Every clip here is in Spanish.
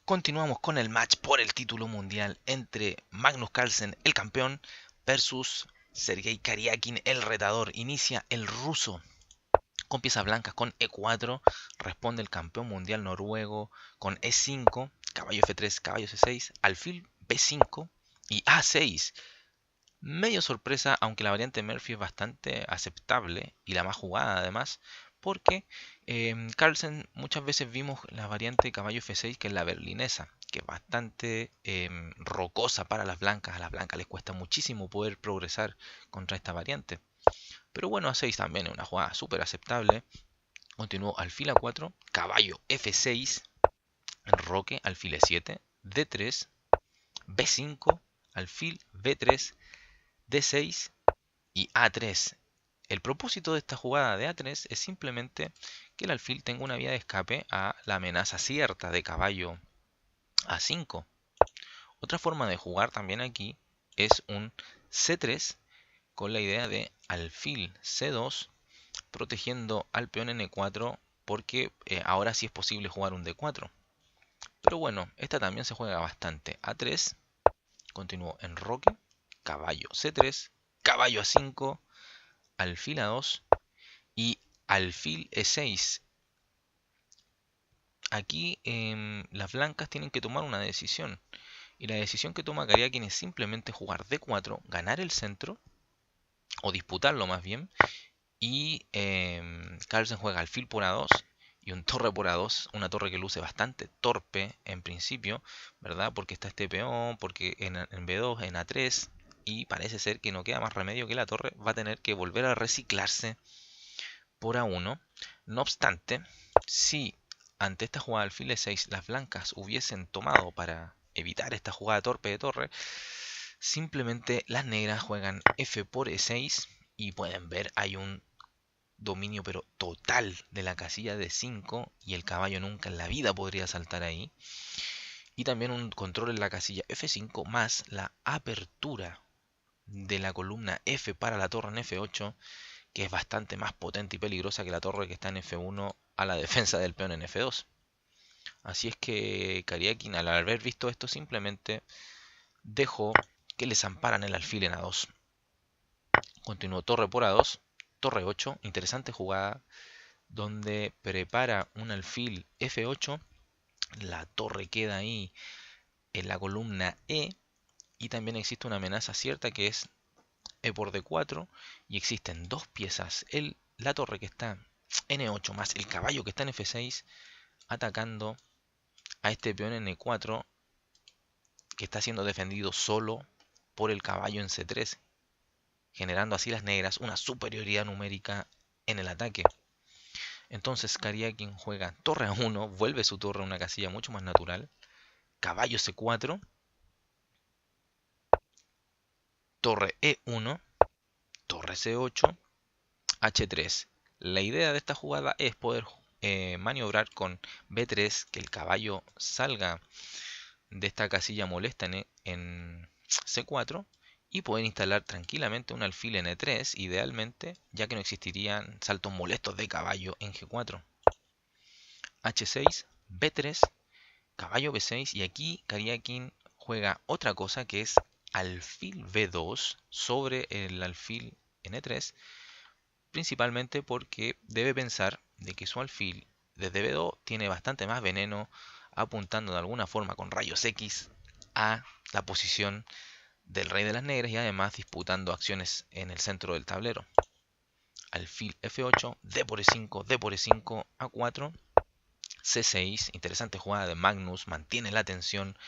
Continuamos con el match por el título mundial entre Magnus Carlsen, el campeón, versus Sergei Karyakin, el retador. Inicia el ruso con piezas blancas con E4, responde el campeón mundial noruego con E5, caballo F3, caballo C6, alfil B5 y A6. Medio sorpresa, aunque la variante Murphy es bastante aceptable y la más jugada además, porque Carlsen muchas veces vimos la variante caballo F6, que es la berlinesa, que es bastante rocosa para las blancas. A las blancas les cuesta muchísimo poder progresar contra esta variante. Pero bueno, A6 también es una jugada súper aceptable. Continuó alfil A4, caballo F6, enroque, alfil E7, D3, B5, alfil B3, D6 y A3. El propósito de esta jugada de A3 es simplemente que el alfil tenga una vía de escape a la amenaza cierta de caballo A5. Otra forma de jugar también aquí es un C3 con la idea de alfil C2 protegiendo al peón N4 porque ahora sí es posible jugar un D4. Pero bueno, esta también se juega bastante. A3, continúo enroque, caballo C3, caballo A5, alfil A2 y alfil E6. Aquí las blancas tienen que tomar una decisión. Y la decisión que toma Karyakin es simplemente jugar D4, ganar el centro, o disputarlo más bien. Y Carlsen juega alfil por A2 y un torre por A2. Una torre que luce bastante torpe en principio, ¿verdad? Porque está este peón, porque en B2, en A3. Y parece ser que no queda más remedio que la torre va a tener que volver a reciclarse por A1. No obstante, si ante esta jugada alfil E6 las blancas hubiesen tomado para evitar esta jugada torpe de torre, simplemente las negras juegan F por E6 y pueden ver hay un dominio pero total de la casilla de 5 y el caballo nunca en la vida podría saltar ahí. Y también un control en la casilla F5 más la apertura de la columna F para la torre en F8, que es bastante más potente y peligrosa que la torre que está en F1 a la defensa del peón en F2. Así es que Karyakin, al haber visto esto, simplemente dejó que les amparan el alfil en A2. Continuó torre por A2, torre 8, interesante jugada donde prepara un alfil F8, la torre queda ahí en la columna E y también existe una amenaza cierta que es E por D4 y existen dos piezas, la torre que está en E8 más el caballo que está en F6 atacando a este peón en E4 que está siendo defendido solo por el caballo en C3, generando así las negras una superioridad numérica en el ataque. Entonces Karyakin juega torre a 1, vuelve su torre a una casilla mucho más natural, caballo C4, torre E1, torre C8, H3. La idea de esta jugada es poder maniobrar con B3, que el caballo salga de esta casilla molesta en C4 y poder instalar tranquilamente un alfil en E3, idealmente, ya que no existirían saltos molestos de caballo en G4. H6, B3, caballo B6 y aquí Karyakin juega otra cosa que es alfil B2 sobre el alfil en E3, principalmente porque debe pensar de que su alfil desde B2 tiene bastante más veneno apuntando de alguna forma con rayos X a la posición del rey de las negras y además disputando acciones en el centro del tablero. Alfil F8, D por E5, D por E5, A4, C6, interesante jugada de Magnus, mantiene la tensión,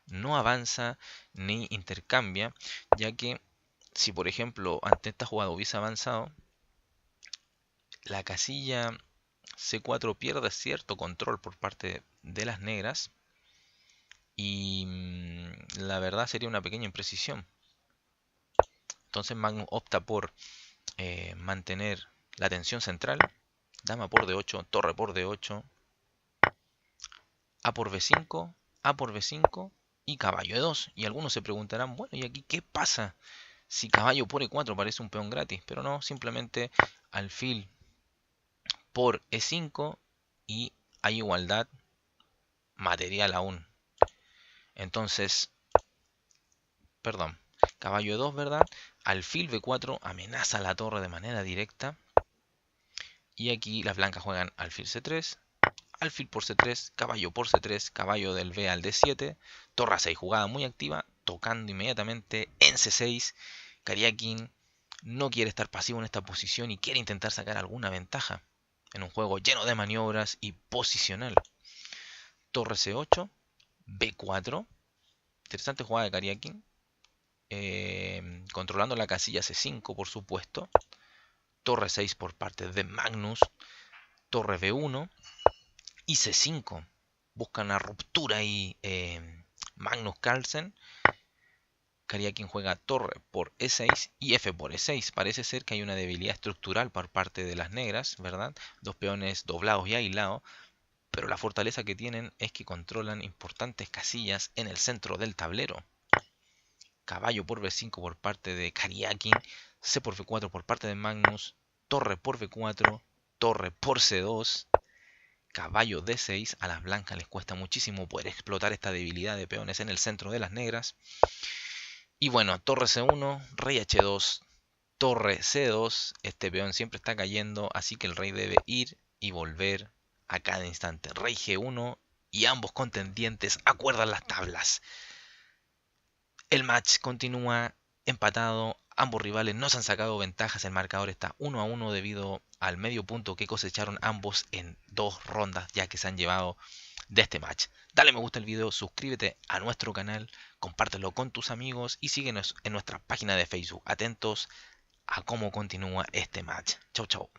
no avanza ni intercambia, ya que si por ejemplo ante esta jugada hubiese avanzado, la casilla C4 pierde cierto control por parte de las negras y la verdad sería una pequeña imprecisión. Entonces Magnus opta por mantener la tensión central, dama por D8, torre por D8, A por B5, A por B5 y caballo E2. Y algunos se preguntarán, bueno, ¿y aquí qué pasa si caballo por E4 parece un peón gratis? Pero no, simplemente alfil por E5 y hay igualdad material aún. Entonces, perdón, caballo E2, ¿verdad? Alfil B4 amenaza la torre de manera directa. Y aquí las blancas juegan alfil C3, alfil por C3, caballo por C3, caballo del B al D7, torre A6, jugada muy activa, tocando inmediatamente en C6. Kariakin no quiere estar pasivo en esta posición y quiere intentar sacar alguna ventaja en un juego lleno de maniobras y posicional. Torre C8, B4, interesante jugada de Kariakin, controlando la casilla C5 por supuesto. Torre 6 por parte de Magnus, torre B1 y C5. Busca una ruptura y Magnus Carlsen. Kariakin juega torre por E6 y F por E6. Parece ser que hay una debilidad estructural por parte de las negras, ¿verdad? Dos peones doblados y aislados. Pero la fortaleza que tienen es que controlan importantes casillas en el centro del tablero. Caballo por B5 por parte de Kariakin. C por B4 por parte de Magnus. Torre por B4. Torre por C2. Caballo D6, a las blancas les cuesta muchísimo poder explotar esta debilidad de peones en el centro de las negras. Y bueno, torre C1, rey H2, torre C2, este peón siempre está cayendo, así que el rey debe ir y volver a cada instante. Rey G1 y ambos contendientes acuerdan las tablas. El match continúa empatado, ambos rivales no se han sacado ventajas, el marcador está 1-1 debido al medio punto que cosecharon ambos en 2 rondas ya que se han llevado de este match. Dale me gusta al video, suscríbete a nuestro canal, compártelo con tus amigos y síguenos en nuestra página de Facebook. Atentos a cómo continúa este match. Chau chau.